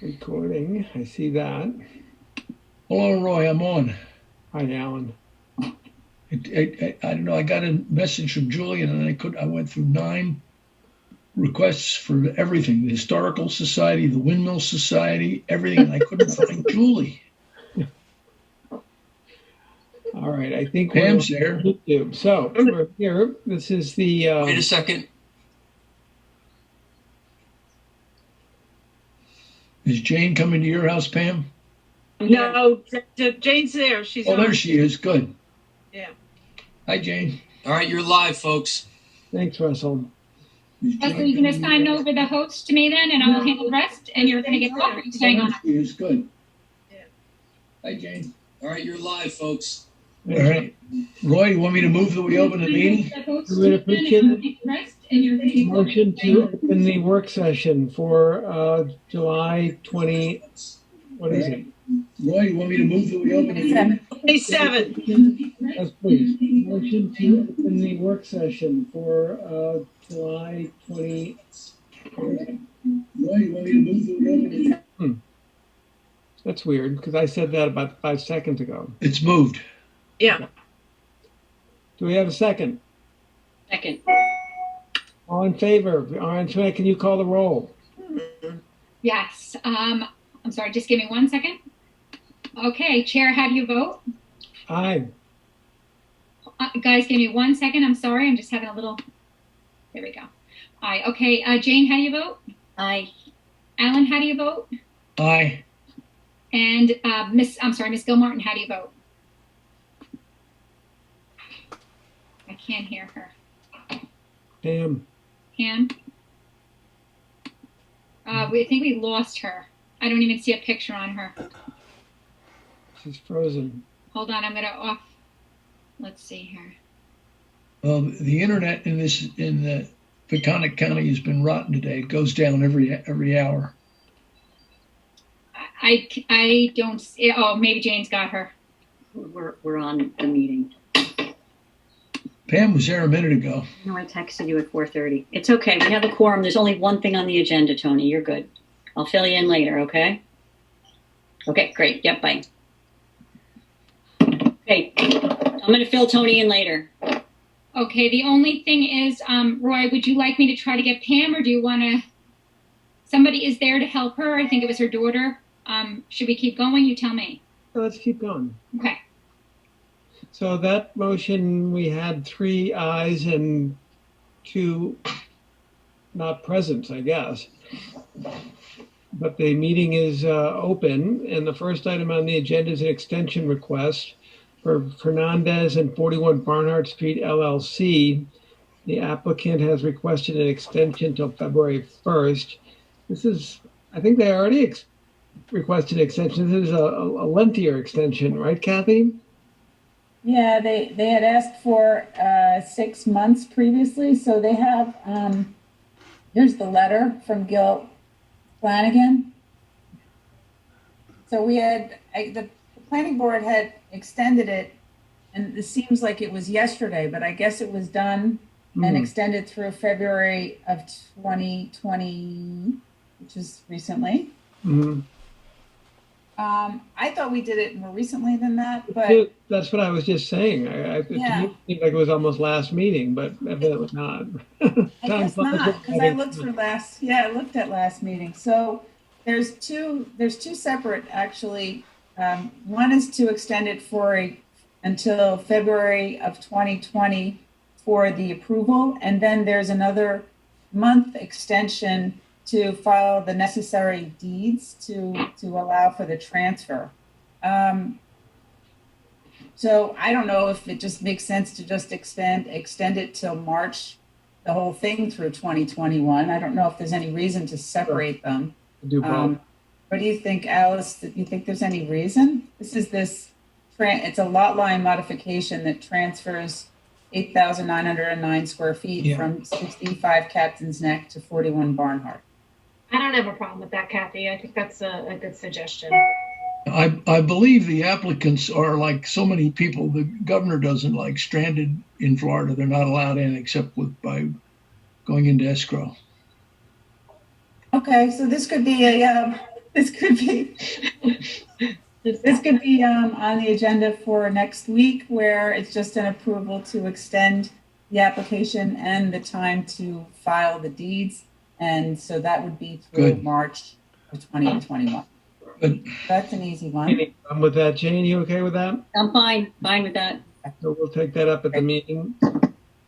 Recording. I see that. Hello, Roy. I'm on. Hi, Alan. I don't know. I got a message from Julian, and I went through 9 requests for everything: the Historical Society, the Windmill Society, everything, and I couldn't find Julie. All right. I think Pam's we're there. on YouTube. So we're here. This is the. Wait a second. Is Jane coming to your house, Pam? No, Jane's there. She's Oh, on. there she is. Good. Yeah. Hi, Jane. All right, you're live, folks. Thanks, Russell. Russell, you can just sign over the host to me then, and I'll handle the rest, and you're going to get off, or you staying on? She is good. Yeah. Hi, Jane. All right, you're live, folks. All right. Roy, you want me to move that we open the meeting? We're going to motion to open the work session for July 20. What is it? Roy, you want me to move that we open the meeting? 27. Yes, please. Motion to open the work session for July 20. Roy, you want me to move that we open the meeting? That's weird because I said that about 5 seconds ago. It's moved. Yeah. Do we have a second? Second. All in favor? Antoinette, can you call the roll? Yes. I'm sorry, just give me 1 second. Okay, Chair, how do you vote? Aye. Guys, give me 1 second. I'm sorry, I'm just having a little. There we go. Aye. Okay, Jane, how do you vote? Aye. Alan, how do you vote? Aye. And Miss Gilmartin, how do you vote? I can't hear her. Pam. Pam? I think we lost her. I don't even see a picture on her. She's frozen. Hold on, I'm gonna off. Let's see here. Well, the internet in the Peconic County has been rotten today. It goes down every hour. I don't. Oh, maybe Jane's got her. We're on the meeting. Pam was there a minute ago. No, I texted you at 4:30. It's okay. We have a quorum. There's only one thing on the agenda, Tony. You're good. I'll fill you in later, okay? Okay, great. Yep, bye. Okay, I'm going to fill Tony in later. Okay, the only thing is, Roy, would you like me to try to get Pam, or do you want to? Somebody is there to help her. I think it was her daughter. Should we keep going? You tell me. Let's keep going. Okay. So that motion, we had 3 ayes and 2 not present, I guess. But the meeting is open, and the first item on the agenda is an extension request for Fernandez and 41 Barnhart Street LLC. The applicant has requested an extension till February 1st. This is, I think they already requested an extension. This is a lengthier extension, right, Kathy? Yeah, they had asked for 6 months previously, so they have, here's the letter from Gil Flanagan. So we had, the planning board had extended it, and it seems like it was yesterday, but I guess it was done and extended through February of 2020, which is recently. I thought we did it more recently than that, but that's what I was just saying. To me, it seemed like it was almost last meeting, but evidently not. I guess not, because I looked for I looked at last meeting. So there's two separate actually. One is to extend it until February of 2020 for the approval, and then there's another month extension to file the necessary deeds to allow for the transfer. So I don't know if it just makes sense to just extend it till March, the whole thing through 2021. I don't know if there's any reason to separate them. What do you think, Alice? Do you think there's any reason? It's a lot line modification that transfers 8,909 square feet from 65 Captain's Neck to 41 Barnhart. I don't have a problem with that, Kathy. I think that's a good suggestion. I believe the applicants are like so many people. The governor doesn't like stranded in Florida. They're not allowed in except by going into escrow. Okay, so this could be This could be on the agenda for next week, where it's just an approval to extend the application and the time to file the deeds. And so that would be through Good. March of 2021. Good. That's an easy one. Any problem with that, Jane? You okay with that? I'm fine with that. So we'll take that up at the meeting.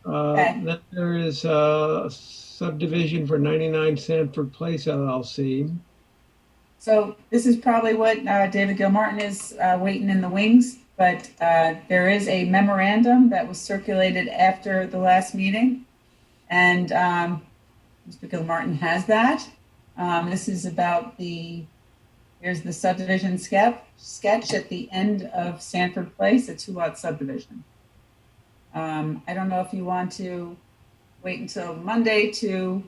Okay. Then there is subdivision for 99 Sanford Place LLC. So this is probably what David Gilmartin is waiting in the wings, but there is a memorandum that was circulated after the last meeting, and Mr. Gilmartin has that. This is about here's the subdivision sketch at the end of Sanford Place, a 2-lot subdivision. I don't know if you want to wait until Monday I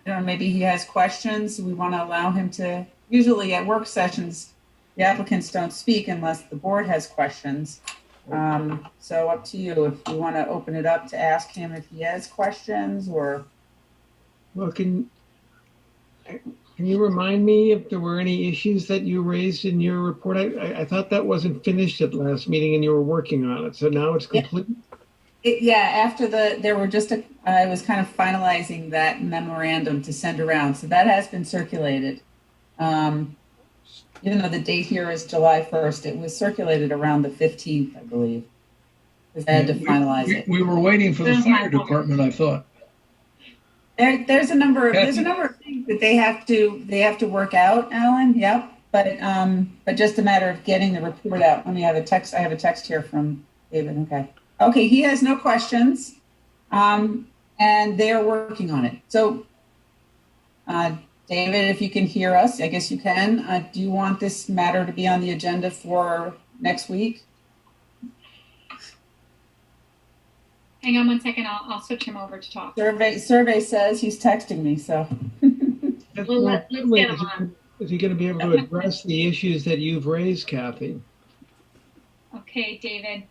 don't know, maybe he has questions. We want to allow him to. Usually at work sessions, the applicants don't speak unless the board has questions. So up to you if you want to open it up to ask him if he has questions or. Well, can you remind me if there were any issues that you raised in your report? I thought that wasn't finished at last meeting and you were working on it. So now it's complete? After there were I was kind of finalizing that memorandum to send around. So that has been circulated. Even though the date here is July 1st, it was circulated around the 15th, I believe, because I had to finalize it. We were waiting for the fire department, I thought. There's a number of things that they have to work out, Alan. Yep. But just a matter of getting the report out. I have a text here from David. Okay. He has no questions. And they're working on it. So, David, if you can hear us, I guess you can. Do you want this matter to be on the agenda for next week? Hang on one second. I'll switch him over to talk. Survey says he's texting me, so. Well, let's get him on. Is he going to be able to address the issues that you've raised, Kathy? Okay, David.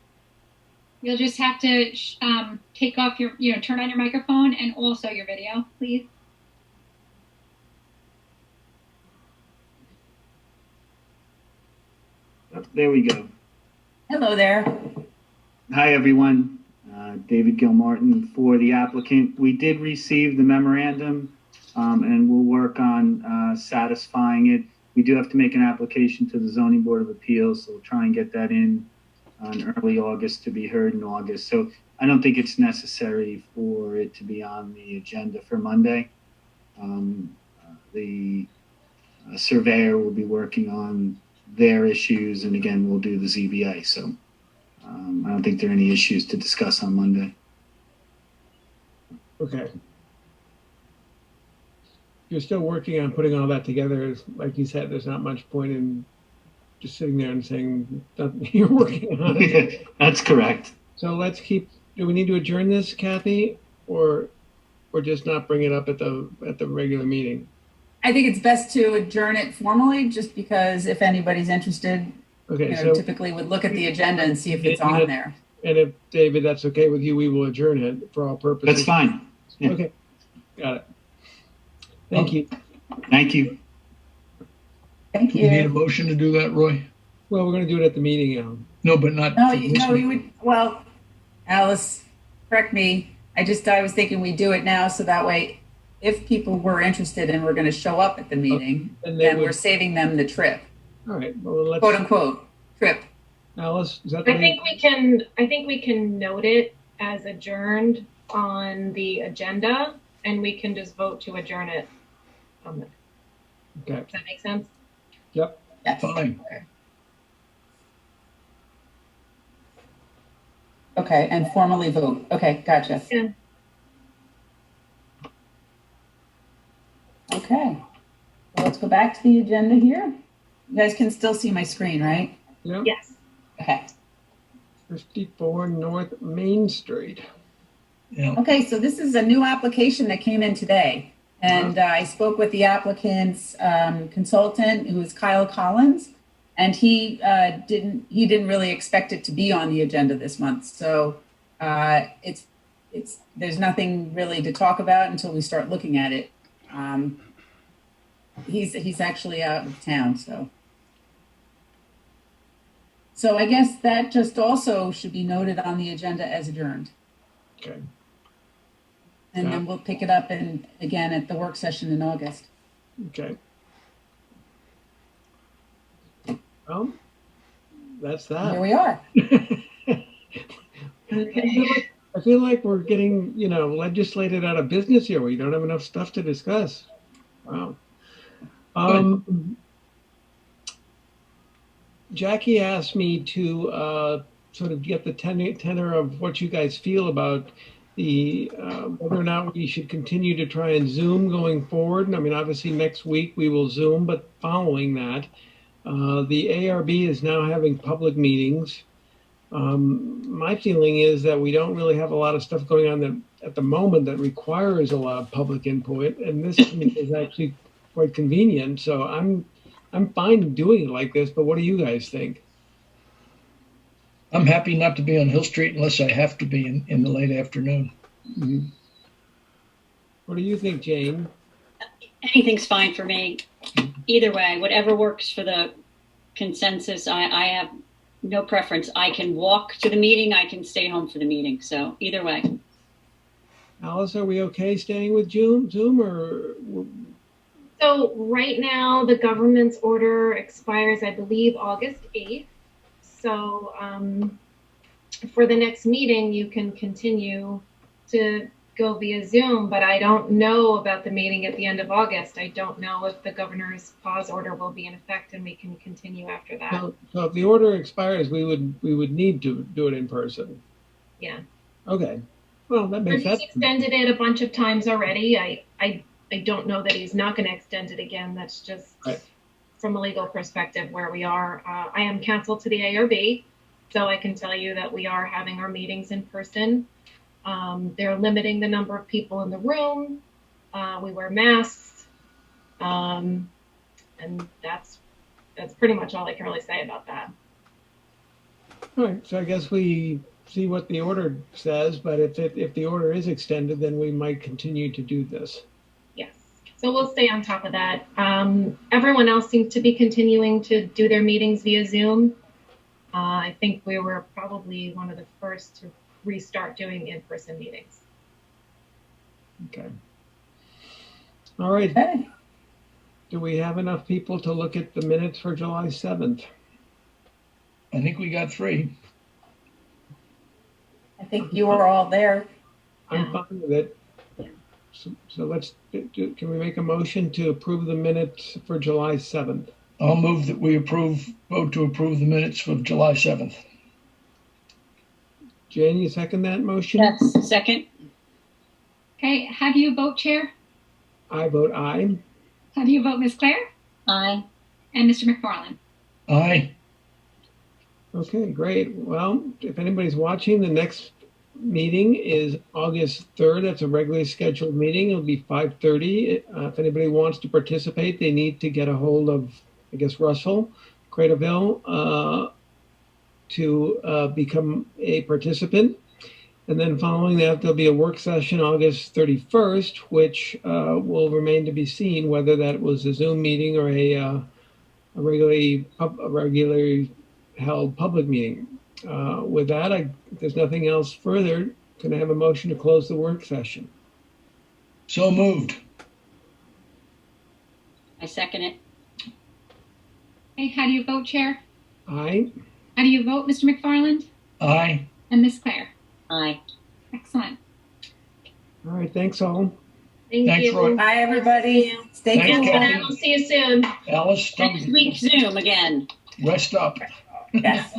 You'll just have to take off turn on your microphone and also your video, please. There we go. Hello there. Hi, everyone. David Gilmartin for the applicant. We did receive the memorandum and we'll work on satisfying it. We do have to make an application to the Zoning Board of Appeals, so we'll try and get that in early August to be heard in August. So I don't think it's necessary for it to be on the agenda for Monday. The surveyor will be working on their issues, and again, we'll do the ZBA. So I don't think there are any issues to discuss on Monday. Okay. You're still working on putting all that together. Like you said, there's not much point in just sitting there and saying you're working on it. That's correct. So do we need to adjourn this, Kathy, or just not bring it up at the regular meeting? I think it's best to adjourn it formally, just because if anybody's interested, Okay, typically would look at the agenda and see if it's on there. And if, David, that's okay with you, we will adjourn it for all purposes. That's fine. Yeah. Okay, got it. Thank you. Thank you. Thank Do we need a you. motion to do that, Roy? Well, we're going to do it at the meeting, Alan. No, but not. No, for you this know, one. you would, well, Alice, correct me. I was thinking we do it now, so that way, if people were interested and were going to show up at the meeting, And they then we're would, saving them the trip, all right, well, let's, quote unquote, trip. Alice, is that the I think we can note it as adjourned on the agenda, and we can just vote to adjourn it. Okay, Does that make sense? yep. Yes. Fine. Okay, and formally vote. Okay, gotcha. Yeah. Okay, well, let's go back to the agenda here. You guys can still see my screen, right? Yep. Yes. Okay. 54 North Main Street. Yeah. Okay, so this is a new application that came in today. And I spoke with the applicant's consultant, who is Kyle Collins, and he didn't really expect it to be on the agenda this month. So there's nothing really to talk about until we start looking at it. he's actually out of town, so. So I guess that just also should be noted on the agenda as adjourned. Okay. And then we'll pick it up again at the work session in August. Okay. Well, that's that. Here we are. I feel like we're getting, legislated out of business here. We don't have enough stuff to discuss. Wow. Jackie asked me to sort of get the tenor of what you guys feel about the whether or not we should continue to try and Zoom going forward. I mean, obviously next week we will Zoom, but following that, the ARB is now having public meetings. My feeling is that we don't really have a lot of stuff going on at the moment that requires a lot of public input, and this is actually quite convenient. So I'm fine doing it like this, but what do you guys think? I'm happy not to be on Hill Street unless I have to be in the late afternoon. Mm-hmm. What do you think, Jane? Anything's fine for me. Either way, whatever works for the consensus. I have no preference. I can walk to the meeting. I can stay home for the meeting. So either way. Alice, are we okay staying with Zoom or? So right now, the government's order expires, I believe, August 8th. So for the next meeting, you can continue to go via Zoom, but I don't know about the meeting at the end of August. I don't know if the governor's pause order will be in effect and we can continue after that. So if the order expires, we would need to do it in person. Yeah. Okay. Well, that makes sense. He's extended it a bunch of times already. I don't know that he's not going to extend it again. That's just right. From a legal perspective where we are. I am counsel to the ARB, so I can tell you that we are having our meetings in person. They're limiting the number of people in the room. We wear masks. And that's pretty much all I can really say about that. All right. So I guess we see what the order says, but if the order is extended, then we might continue to do this. Yes. So we'll stay on top of that. Everyone else seems to be continuing to do their meetings via Zoom. I think we were probably one of the first to restart doing in-person meetings. Okay. All right. Okay. Do we have enough people to look at the minutes for July 7th? I think we got 3. I think you were all there. I'm fine with it. So let's can we make a motion to approve the minutes for July 7th? I'll move that we vote to approve the minutes of July 7th. Jane, you second that motion? Yes. Second. Okay, how do you vote, Chair? I vote aye. How do you vote, Ms. Claire? Aye. And Mr. McFarland? Aye. Okay, great. Well, if anybody's watching, the next meeting is August 3rd. That's a regularly scheduled meeting. It'll be 5:30. If anybody wants to participate, they need to get a hold of, I guess, Russell Cradaville to become a participant. And then following that, there'll be a work session August 31st, which will remain to be seen whether that was a Zoom meeting or a regularly held public meeting. With that, if there's nothing else further, can I have a motion to close the work session? So moved. I second it. Okay, how do you vote, Chair? Aye. How do you vote, Mr. McFarland? Aye. And Ms. Claire? Aye. Excellent. All right, thanks all. Thanks, you. Roy. Bye, everybody. Stay Thanks, cool. Kathy. We'll see you soon. Alice, Next week Zoom again. rest up. Yes.